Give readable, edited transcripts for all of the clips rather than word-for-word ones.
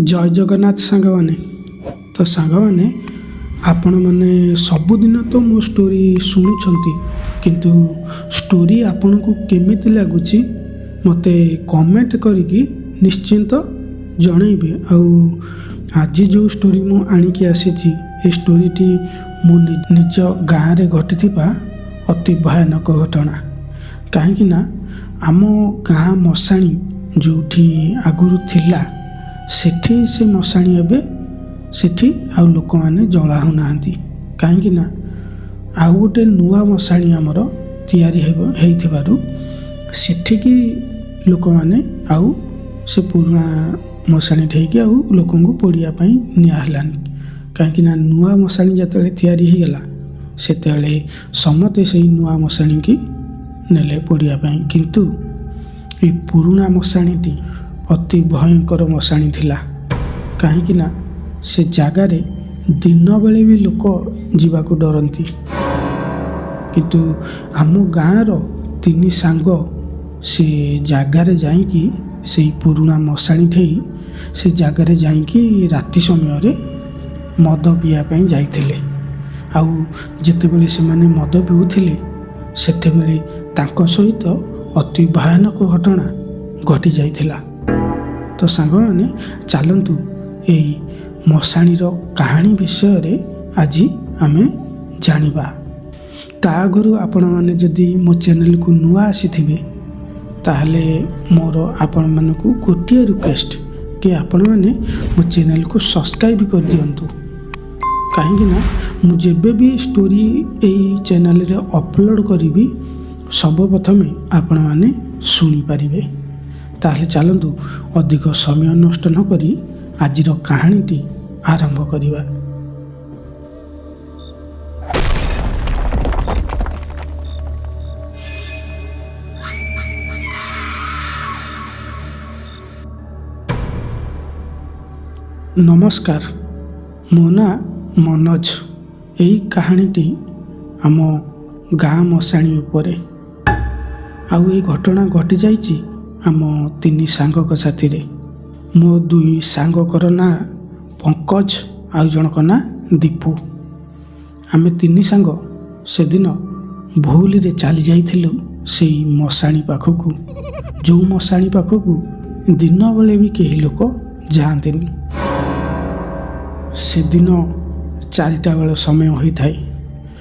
ଜୟ ଜଗନ୍ନାଥ ସାଙ୍ଗମାନେ। ତ ସାଙ୍ଗମାନେ, ଆପଣମାନେ ସବୁଦିନ ତ ମୋ ଷ୍ଟୋରି ଶୁଣୁଛନ୍ତି, କିନ୍ତୁ ଷ୍ଟୋରି ଆପଣଙ୍କୁ କେମିତି ଲାଗୁଛି ମୋତେ କମେଣ୍ଟ କରିକି ନିଶ୍ଚିନ୍ତ ଜଣାଇବେ। ଆଉ ଆଜି ଯେଉଁ ଷ୍ଟୋରି ମୁଁ ଆଣିକି ଆସିଛି, ଏ ଷ୍ଟୋରିଟି ମୁଁ ନିଜ ଗାଁରେ ଘଟିଥିବା ଅତି ଭୟାନକ ଘଟଣା। କାହିଁକିନା ଆମ ଗାଁ ମଶାଣି ଯେଉଁଠି ଆଗରୁ ଥିଲା, ସେଠି ସେ ମଶାଣି ଏବେ ସେଠି ଆଉ ଲୋକମାନେ ଜଳା ହେଉନାହାନ୍ତି। କାହିଁକିନା ଆଉ ଗୋଟେ ନୂଆ ମଶାଣି ଆମର ତିଆରି ହେଇଥିବାରୁ ସେଠିକି ଲୋକମାନେ ଆଉ ସେ ପୁରୁଣା ମଶାଣି ଠେଇକି ଆଉ ଲୋକଙ୍କୁ ପୋଡ଼ିବା ପାଇଁ ନିଆ ହେଲାନି। କାହିଁକିନା ନୂଆ ମଶାଣି ଯେତେବେଳେ ତିଆରି ହେଇଗଲା, ସେତେବେଳେ ସମସ୍ତେ ସେଇ ନୂଆ ମଶାଣିକି ନେଲେ ପୋଡ଼ିବା ପାଇଁ। କିନ୍ତୁ ଏ ପୁରୁଣା ମଶାଣିଟି ଅତି ଭୟଙ୍କର ମଶାଣି ଥିଲା। କାହିଁକିନା ସେ ଜାଗାରେ ଦିନ ବେଳେ ବି ଲୋକ ଯିବାକୁ ଡରନ୍ତି। କିନ୍ତୁ ଆମ ଗାଁର 3 ସାଙ୍ଗ ସେ ଜାଗାରେ ଯାଇକି, ସେଇ ପୁରୁଣା ମଶାଣି ଠେଇ ସେ ଜାଗାରେ ଯାଇକି ରାତି ସମୟରେ ମଦ ପିଇବା ପାଇଁ ଯାଇଥିଲେ। ଆଉ ଯେତେବେଳେ ସେମାନେ ମଦ ପିଉଥିଲେ, ସେତେବେଳେ ତାଙ୍କ ସହିତ ଅତି ଭୟାନକ ଘଟଣା ଘଟି ଯାଇଥିଲା। ତ ସାଙ୍ଗମାନେ, ଚାଲନ୍ତୁ ଏହି ମଶାଣିର କାହାଣୀ ବିଷୟରେ ଆଜି ଆମେ ଜାଣିବା। ତା ଆଗରୁ ଆପଣମାନେ ଯଦି ମୋ ଚ୍ୟାନେଲକୁ ନୂଆ ଆସିଥିବେ, ତାହେଲେ ମୋର ଆପଣମାନଙ୍କୁ ଗୋଟିଏ ରିକ୍ୱେଷ୍ଟ କି ଆପଣମାନେ ମୋ ଚ୍ୟାନେଲକୁ ସବସ୍କ୍ରାଇବ୍ କରିଦିଅନ୍ତୁ। କାହିଁକିନା ମୁଁ ଯେବେ ବି ଷ୍ଟୋରି ଏଇ ଚ୍ୟାନେଲରେ ଅପଲୋଡ଼ କରିବି, ସର୍ବପ୍ରଥମେ ଆପଣମାନେ ଶୁଣିପାରିବେ। ତାହେଲେ ଚାଲନ୍ତୁ ଅଧିକ ସମୟ ନଷ୍ଟ ନ କରି ଆଜିର କାହାଣୀଟି ଆରମ୍ଭ କରିବା। ନମସ୍କାର, ମୋ ନାଁ ମନୋଜ। ଏହି କାହାଣୀଟି ଆମ ଗାଁ ମଶାଣି ଉପରେ। ଆଉ এই ଘଟଣା ଘଟିଯାଇଛି ଆମ 3 ସାଙ୍ଗଙ୍କ ସାଥିରେ। ମୋ 2 ସାଙ୍ଗଙ୍କର ନାଁ ପଙ୍କଜ, ଆଉ ଜଣଙ୍କ ନାଁ ଦୀପୁ। ଆମେ 3 ସାଙ୍ଗ ସେଦିନ ଭୁଲରେ ଚାଲି ଯାଇଥିଲୁ ସେଇ ମଶାଣି ପାଖକୁ, ଯେଉଁ ମଶାଣି ପାଖକୁ ଦିନ ବେଳେ ବି କେହି ଲୋକ ଯାଆନ୍ତିନି। ସେଦିନ 4ଟା ବେଳ ସମୟ ହୋଇଥାଏ।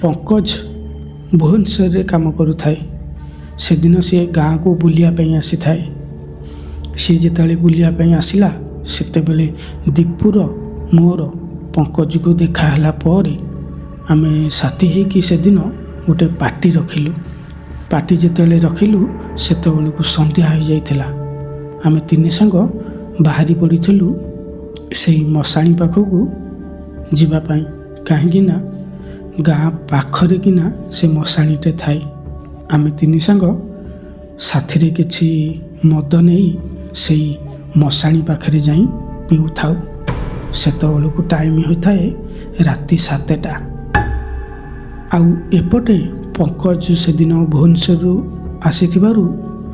ପଙ୍କଜ ଭୁବନେଶ୍ୱରରେ କାମ କରୁଥାଏ। ସେଦିନ ସିଏ ଗାଁକୁ ବୁଲିବା ପାଇଁ ଆସିଥାଏ। ସିଏ ଯେତେବେଳେ ବୁଲିବା ପାଇଁ ଆସିଲା, ସେତେବେଳେ ଦୀପୁର ମୋର ପଙ୍କଜକୁ ଦେଖା ହେଲା ପରେ ଆମେ ସାଥି ହେଇକି ସେଦିନ ଗୋଟେ ପାର୍ଟି ରଖିଲୁ। ପାର୍ଟି ଯେତେବେଳେ ରଖିଲୁ, ସେତେବେଳକୁ ସନ୍ଧ୍ୟା ହୋଇଯାଇଥିଲା। ଆମେ 3 ସାଙ୍ଗ ବାହାରି ପଡ଼ିଥିଲୁ ସେଇ ମଶାଣି ପାଖକୁ ଯିବା ପାଇଁ। କାହିଁକିନା ଗାଁ ପାଖରେ କିନା ସେ ମଶାଣିଟେ ଥାଏ। ଆମେ 3 ସାଙ୍ଗ ସାଥିରେ କିଛି ମଦ ନେଇ ସେଇ ମଶାଣି ପାଖରେ ଯାଇ ପିଉଥାଉ। ସେତେବେଳକୁ ଟାଇମ୍ ହୋଇଥାଏ ରାତି 7ଟା। ଆଉ ଏପଟେ ପଙ୍କଜ ସେଦିନ ଭୁବନେଶ୍ୱରରୁ ଆସିଥିବାରୁ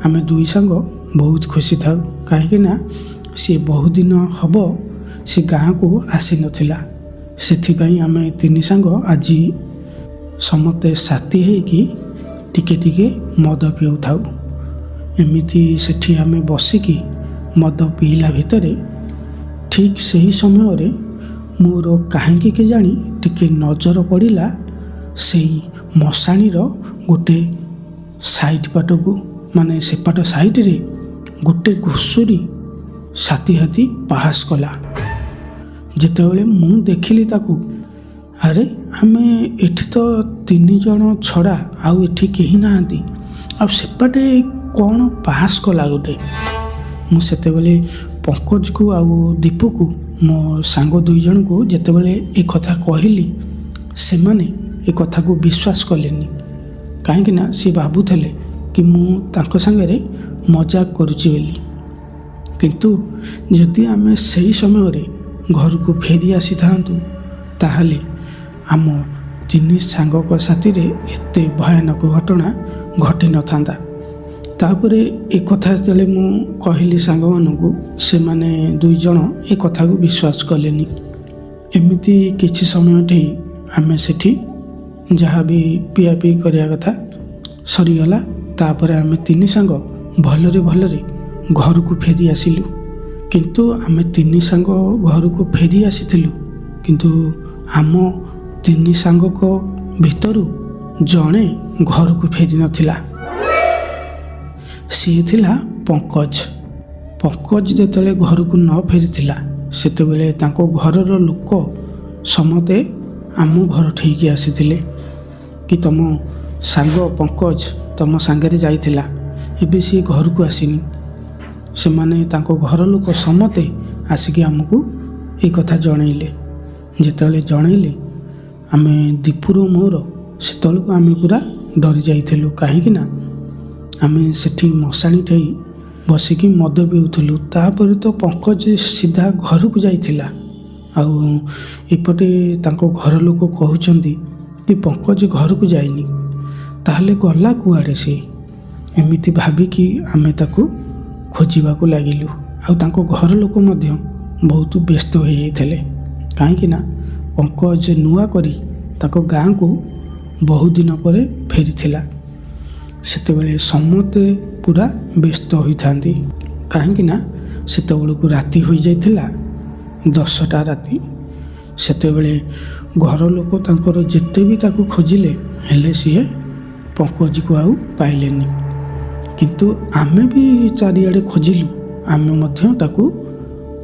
ଆମେ 2 ସାଙ୍ଗ ବହୁତ ଖୁସି ଥାଉ। କାହିଁକିନା ସିଏ ବହୁ ଦିନ ହେବ ସେ ଗାଁକୁ ଆସିନଥିଲା। ସେଥିପାଇଁ ଆମେ 3 ସାଙ୍ଗ ଆଜି ସମସ୍ତେ ସାଥି ହେଇକି ଟିକେ ଟିକେ ମଦ ପିଉଥାଉ। ଏମିତି ସେଠି ଆମେ ବସିକି ମଦ ପିଇଲା ଭିତରେ ଠିକ୍ ସେହି ସମୟରେ ମୋର କାହିଁକି କେଜାଣି ଟିକେ ନଜର ପଡ଼ିଲା ସେଇ ମଶାଣିର ଗୋଟେ ସାଇଡ଼୍ ପାଟକୁ। ମାନେ ସେପାଟ ସାଇଡ଼ରେ ଗୋଟେ ଘୁଷୁରୀ ସାଥି ହାତୀ ପାହାସ କଲା। ଯେତେବେଳେ ମୁଁ ଦେଖିଲି ତାକୁ, ଆରେ ଆମେ ଏଠି ତ 3 ଜଣ ଛଡ଼ା ଆଉ ଏଠି କେହି ନାହାନ୍ତି, ଆଉ ସେପଟେ କ'ଣ ପାହାସ କଲା ଗୋଟେ। ମୁଁ ସେତେବେଳେ ପଙ୍କଜକୁ ଆଉ ଦୀପୁକୁ, ମୋ ସାଙ୍ଗ 2 ଜଣଙ୍କୁ ଯେତେବେଳେ ଏ କଥା କହିଲି, ସେମାନେ ଏ କଥାକୁ ବିଶ୍ୱାସ କଲେନି। କାହିଁକିନା ସେ ଭାବୁଥିଲେ କି ମୁଁ ତାଙ୍କ ସାଙ୍ଗରେ ମଜାକ କରୁଛି ବୋଲି। କିନ୍ତୁ ଯଦି ଆମେ ସେହି ସମୟରେ ଘରକୁ ଫେରି ଆସିଥାନ୍ତୁ, ତାହେଲେ ଆମ 3 ସାଙ୍ଗଙ୍କ ସାଥିରେ ଏତେ ଭୟାନକ ଘଟଣା ଘଟିନଥାନ୍ତା। ତାପରେ ଏ କଥା ଯେତେବେଳେ ମୁଁ କହିଲି ସାଙ୍ଗମାନଙ୍କୁ, ସେମାନେ 2 ଜଣ ଏ କଥାକୁ ବିଶ୍ୱାସ କଲେନି। ଏମିତି କିଛି ସମୟଟି ଆମେ ସେଠି ଯାହା ବି ପିଆପିଇ କରିବା କଥା ସରିଗଲା। ତାପରେ ଆମେ 3 ସାଙ୍ଗ ଭଲରେ ଭଲରେ ଘରକୁ ଫେରି ଆସିଲୁ। କିନ୍ତୁ ଆମେ 3 ସାଙ୍ଗ ଘରକୁ ଫେରି ଆସିଥିଲୁ, କିନ୍ତୁ ଆମ 3 ସାଙ୍ଗଙ୍କ ଭିତରୁ ଜଣେ ଘରକୁ ଫେରି ନଥିଲା। ସିଏ ଥିଲା ପଙ୍କଜ। ପଙ୍କଜ ଯେତେବେଳେ ଘରକୁ ନ ଫେରିଥିଲା, ସେତେବେଳେ ତାଙ୍କ ଘରର ଲୋକ ସମସ୍ତେ ଆମ ଘର ଠିକି ଆସିଥିଲେ କି ତମ ସାଙ୍ଗ ପଙ୍କଜ ତମ ସାଙ୍ଗରେ ଯାଇଥିଲା, ଏବେ ସିଏ ଘରକୁ ଆସିନି। ସେମାନେ ତାଙ୍କ ଘର ଲୋକ ସମସ୍ତେ ଆସିକି ଆମକୁ ଏ କଥା ଜଣେଇଲେ। ଯେତେବେଳେ ଜଣେଇଲେ, ଆମେ ଦୀପୁର ମୋର ସେତେବେଳକୁ ଆମେ ପୁରା ଡରି ଯାଇଥିଲୁ। କାହିଁକି ନା ଆମେ ସେଠି ମଶାଣି ଠେଇ ବସିକି ମଦ ପିଉଥିଲୁ। ତାପରେ ତ ପଙ୍କଜ ସିଧା ଘରକୁ ଯାଇଥିଲା, ଆଉ ଏପଟେ ତାଙ୍କ ଘର ଲୋକ କହୁଛନ୍ତି କି ପଙ୍କଜ ଘରକୁ ଯାଇନି, ତାହେଲେ ଗଲା କୁଆଡ଼େ ସେ? ଏମିତି ଭାବିକି ଆମେ ତାକୁ ଖୋଜିବାକୁ ଲାଗିଲୁ। ଆଉ ତାଙ୍କ ଘର ଲୋକ ମଧ୍ୟ ବହୁତ ବ୍ୟସ୍ତ ହୋଇଯାଇଥିଲେ, କାହିଁକି ନା ପଙ୍କଜ ନୂଆ କରି ତାଙ୍କ ଗାଁକୁ ବହୁ ଦିନ ପରେ ଫେରିଥିଲା। ସେତେବେଳେ ସମସ୍ତେ ପୁରା ବ୍ୟସ୍ତ ହୋଇଥାନ୍ତି, କାହିଁକି ନା ସେତେବେଳକୁ ରାତି ହୋଇଯାଇଥିଲା, 10ଟା ରାତି। ସେତେବେଳେ ଘର ଲୋକ ତାଙ୍କର ଯେତେ ବି ତାକୁ ଖୋଜିଲେ, ହେଲେ ସିଏ ପଙ୍କଜକୁ ଆଉ ପାଇଲେନି। କିନ୍ତୁ ଆମେ ବି ଚାରିଆଡ଼େ ଖୋଜିଲୁ, ଆମେ ମଧ୍ୟ ତାକୁ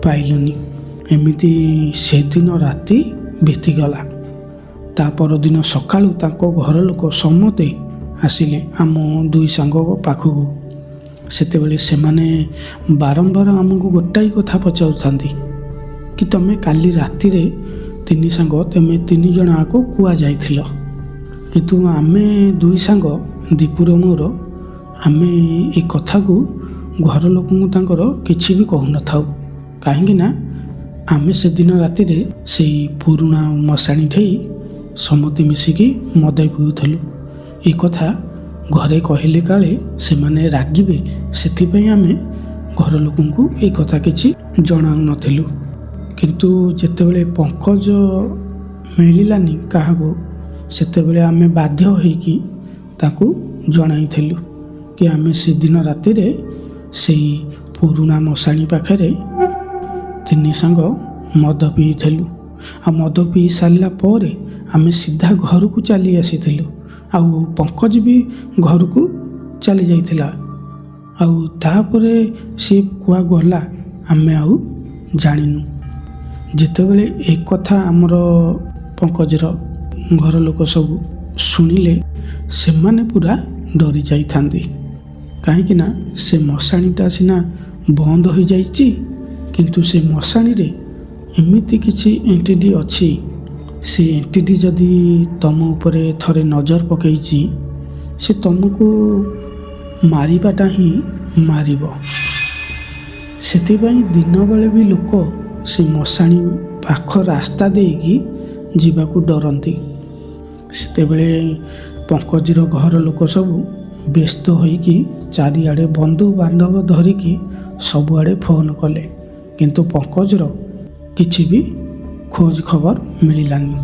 ପାଇଲୁନି। ଏମିତି ସେଦିନ ରାତି ବିତିଗଲା। ତା ପରଦିନ ସକାଳୁ ତାଙ୍କ ଘର ଲୋକ ସମସ୍ତେ ଆସିଲେ ଆମ 2 ସାଙ୍ଗଙ୍କ ପାଖକୁ। ସେତେବେଳେ ସେମାନେ ବାରମ୍ବାର ଆମକୁ ଗୋଟାଏ କଥା ପଚାରୁଥାନ୍ତି କି ତମେ କାଲି ରାତିରେ 3 ସାଙ୍ଗ ତମେ 3 ଜଣ ଆଗ କୁହାଯାଇଥିଲ। କିନ୍ତୁ ଆମେ 2 ସାଙ୍ଗ ଦୀପୁର ମୋର ଆମେ ଏ କଥାକୁ ଘର ଲୋକଙ୍କୁ ତାଙ୍କର କିଛି ବି କହୁନଥାଉ, କାହିଁକି ନା ଆମେ ସେଦିନ ରାତିରେ ସେଇ ପୁରୁଣା ମଶାଣି ଠେଇ ସମସ୍ତେ ମିଶିକି ମଦ ପିଉଥିଲୁ। ଏ କଥା ଘରେ କହିଲେ କାଳେ ସେମାନେ ରାଗିବେ, ସେଥିପାଇଁ ଆମେ ଘର ଲୋକଙ୍କୁ ଏ କଥା କିଛି ଜଣାଉନଥିଲୁ। କିନ୍ତୁ ଯେତେବେଳେ ପଙ୍କଜ ମିଳିଲାନି କାହାକୁ, ସେତେବେଳେ ଆମେ ବାଧ୍ୟ ହୋଇକି ତାକୁ ଜଣାଇଥିଲୁ କି ଆମେ ସେଦିନ ରାତିରେ ସେଇ ପୁରୁଣା ମଶାଣି ପାଖରେ 3 ସାଙ୍ଗ ମଦ ପିଇଥିଲୁ। ଆଉ ମଦ ପିଇ ସାରିଲା ପରେ ଆମେ ସିଧା ଘରକୁ ଚାଲି ଆସିଥିଲୁ। ଆଉ ପଙ୍କଜ ବି ଘରକୁ ଚାଲି ଯାଇଥିଲା। ଆଉ ତାପରେ ସେ କୁଆ ଗଲା ଆମେ ଆଉ ଜାଣିନୁ। ଯେତେବେଳେ ଏ କଥା ଆମର ପଙ୍କଜର ଘର ଲୋକ ସବୁ ଶୁଣିଲେ, ସେମାନେ ପୁରା ଡରି ଯାଇଥାନ୍ତି, କାହିଁକି ନା ସେ ମଶାଣିଟା ସିନା ବନ୍ଦ ହୋଇଯାଇଛି, କିନ୍ତୁ ସେ ମଶାଣିରେ ଏମିତି କିଛି ଏଣ୍ଟିଟି ଅଛି, ସେ ଏଣ୍ଟିଟି ଯଦି ତମ ଉପରେ ଥରେ ନଜର ପକାଇଛି, ସେ ତମକୁ ମାରିବାଟା ହିଁ ମାରିବ। ସେଥିପାଇଁ ଦିନବେଳେ ବି ଲୋକ ସେ ମଶାଣି ପାଖ ରାସ୍ତା ଦେଇକି ଯିବାକୁ ଡରନ୍ତି। ସେତେବେଳେ ପଙ୍କଜର ଘର ଲୋକ ସବୁ ବ୍ୟସ୍ତ ହୋଇକି ଚାରିଆଡ଼େ ବନ୍ଧୁବାନ୍ଧବ ଧରିକି ସବୁଆଡ଼େ ଫୋନ୍ କଲେ, କିନ୍ତୁ ପଙ୍କଜର କିଛି ବି ଖୋଜ ଖବର ମିଳିଲାନି।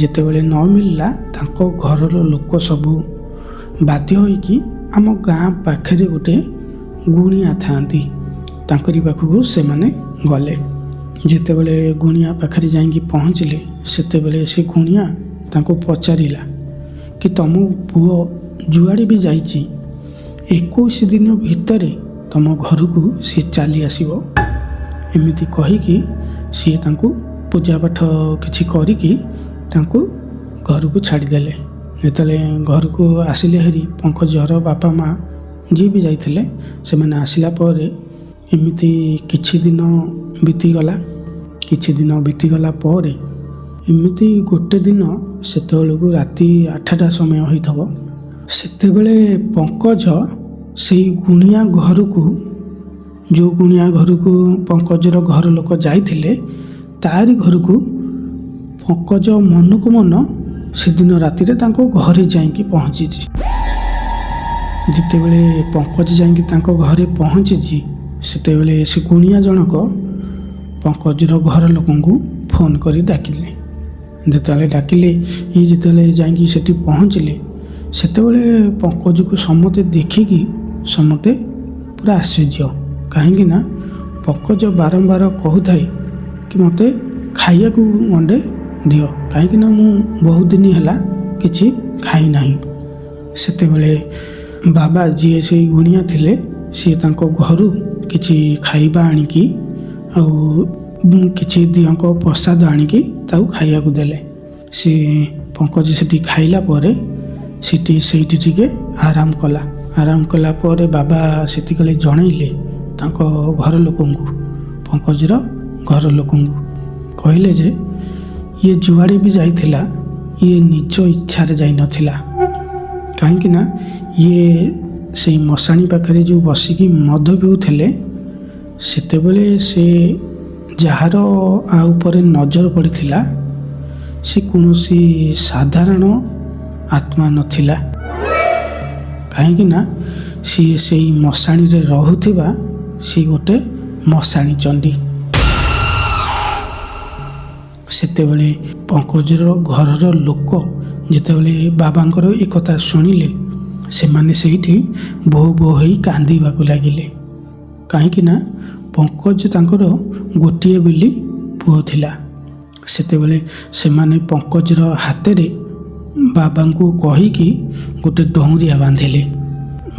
ଯେତେବେଳେ ନ ମିଳିଲା, ତାଙ୍କ ଘରର ଲୋକ ସବୁ ବାଧ୍ୟ ହୋଇକି ଆମ ଗାଁ ପାଖରେ ଗୋଟେ ଗୁଣିଆ ଥାଆନ୍ତି, ତାଙ୍କରି ପାଖକୁ ସେମାନେ ଗଲେ। ଯେତେବେଳେ ଗୁଣିଆ ପାଖରେ ଯାଇକି ପହଞ୍ଚିଲେ, ସେତେବେଳେ ସେ ଗୁଣିଆ ତାଙ୍କୁ ପଚାରିଲା କି ତମ ପୁଅ ଯୁଆଡ଼େ ବି ଯାଇଛି, 21 ଦିନ ଭିତରେ ତମ ଘରକୁ ସିଏ ଚାଲି ଆସିବ। ଏମିତି କହିକି ସିଏ ତାଙ୍କୁ ପୂଜାପାଠ କିଛି କରିକି ତାଙ୍କୁ ଘରକୁ ଛାଡ଼ିଦେଲେ। ଯେତେବେଳେ ଘରକୁ ଆସିଲେ ହେରି, ପଙ୍କଜର ବାପା ମା ଯିଏ ବି ଯାଇଥିଲେ, ସେମାନେ ଆସିଲା ପରେ ଏମିତି କିଛି ଦିନ ବିତିଗଲା। କିଛି ଦିନ ବିତିଗଲା ପରେ ଏମିତି ଗୋଟେ ଦିନ, ସେତେବେଳକୁ ରାତି 8ଟା ସମୟ ହୋଇଥିବ, ସେତେବେଳେ ପଙ୍କଜ ସେଇ ଗୁଣିଆ ଘରକୁ, ଯେଉଁ ଗୁଣିଆ ଘରକୁ ପଙ୍କଜର ଘର ଲୋକ ଯାଇଥିଲେ, ତାରି ଘରକୁ ପଙ୍କଜ ମନକୁ ମନ ସେଦିନ ରାତିରେ ତାଙ୍କ ଘରେ ଯାଇକି ପହଞ୍ଚିଛି। ଯେତେବେଳେ ପଙ୍କଜ ଯାଇକି ତାଙ୍କ ଘରେ ପହଞ୍ଚିଛି ସେତେବେଳେ ସେ ଗୁଣିଆ ଜଣକ ପଙ୍କଜର ଘର ଲୋକଙ୍କୁ ଫୋନ୍ କରି ଡାକିଲେ। ଯେତେବେଳେ ଡାକିଲେ ଇଏ ଯେତେବେଳେ ଯାଇକି ସେଠି ପହଞ୍ଚିଲେ ସେତେବେଳେ ପଙ୍କଜକୁ ସମସ୍ତେ ଦେଖିକି ସମସ୍ତେ ପୁରା ଆଶ୍ଚର୍ଯ୍ୟ। କାହିଁକି ନା ପଙ୍କଜ ବାରମ୍ବାର କହୁଥାଏ କି ମୋତେ ଖାଇବାକୁ ଗଣ୍ଡେ ଦିଅ, କାହିଁକିନା ମୁଁ ବହୁତ ଦିନ ହେଲା କିଛି ଖାଇନାହିଁ। ସେତେବେଳେ ବାବା ଯିଏ ସେଇ ଗୁଣିଆ ଥିଲେ ସିଏ ତାଙ୍କ ଘରୁ କିଛି ଖାଇବା ଆଣିକି ଆଉ କିଛି ଦିଅଙ୍କ ପ୍ରସାଦ ଆଣିକି ତାକୁ ଖାଇବାକୁ ଦେଲେ। ସେ ପଙ୍କଜ ସେଠି ଖାଇଲା ପରେ ସେଇଠି ଟିକେ ଆରାମ କଲା ପରେ ବାବା ସେତିକଳେ ଜଣାଇଲେ ତାଙ୍କ ଘର ଲୋକଙ୍କୁ, ପଙ୍କଜର ଘର ଲୋକଙ୍କୁ କହିଲେ ଯେ ଇଏ ଯୁଆଡ଼େ ବି ଯାଇଥିଲା ଇଏ ନିଜ ଇଚ୍ଛାରେ ଯାଇନଥିଲା। କାହିଁକି ନା ଇଏ ସେଇ ମଶାଣି ପାଖରେ ଯେଉଁ ବସିକି ମଦ ପିଉଥିଲେ ସେତେବେଳେ ସେ ଯାହାର ଉପରେ ନଜର ପଡ଼ିଥିଲା ସେ କୌଣସି ସାଧାରଣ ଆତ୍ମା ନଥିଲା। କାହିଁକି ନା ସିଏ ସେଇ ମଶାଣିରେ ରହୁଥିବା ସିଏ ଗୋଟେ ମଶାଣି ଚଣ୍ଡୀ। ସେତେବେଳେ ପଙ୍କଜର ଘରର ଲୋକ ଯେତେବେଳେ ବାବାଙ୍କର ଏକଥା ଶୁଣିଲେ ସେମାନେ ସେଇଠି ବୋହୁ ବୋହୁ ହୋଇ କାନ୍ଦିବାକୁ ଲାଗିଲେ। କାହିଁକି ନା ପଙ୍କଜ ତାଙ୍କର ଗୋଟିଏ ବୋଲି ପୁଅ ଥିଲା। ସେତେବେଳେ ସେମାନେ ପଙ୍କଜର ହାତରେ ବାବାଙ୍କୁ କହିକି ଗୋଟେ ଡହୁରିଆ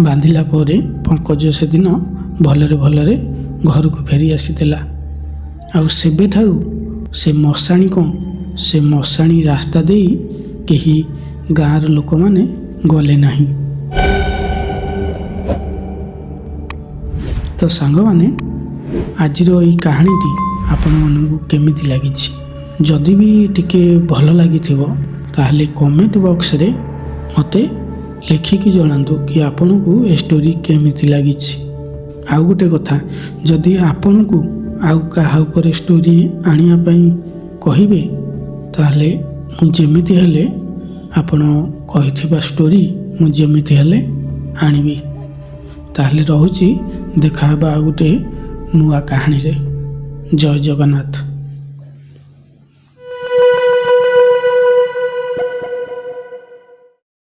ବାନ୍ଧିଲା ପରେ ପଙ୍କଜ ସେଦିନ ଭଲରେ ଘରକୁ ଫେରି ଆସିଥିଲା। ଆଉ ସେବେଠାରୁ ସେ ମଶାଣି ରାସ୍ତା ଦେଇ କେହି ଗାଁର ଲୋକମାନେ ଗଲେ ନାହିଁ। ତ ସାଙ୍ଗମାନେ ଆଜିର ଏଇ କାହାଣୀଟି ଆପଣମାନଙ୍କୁ କେମିତି ଲାଗିଛି? ଯଦି ବି ଟିକେ ଭଲ ଲାଗିଥିବ ତାହେଲେ କମେଣ୍ଟ ବକ୍ସରେ ମୋତେ ଲେଖିକି ଜଣାନ୍ତୁ କି ଆପଣଙ୍କୁ ଏ ଷ୍ଟୋରି କେମିତି ଲାଗିଛି। ଆଉ ଗୋଟେ କଥା, ଯଦି ଆପଣଙ୍କୁ ଆଉ କାହା ଉପରେ ଷ୍ଟୋରି ଆଣିବା ପାଇଁ କହିବେ ତାହେଲେ ମୁଁ ଯେମିତି ହେଲେ ଆପଣ କହିଥିବା ଷ୍ଟୋରି ମୁଁ ଯେମିତି ହେଲେ ଆଣିବି। ତାହେଲେ ରହୁଛି, ଦେଖା ହେବା ଆଉ ଗୋଟେ ନୂଆ କାହାଣୀରେ। ଜୟ ଜଗନ୍ନାଥ।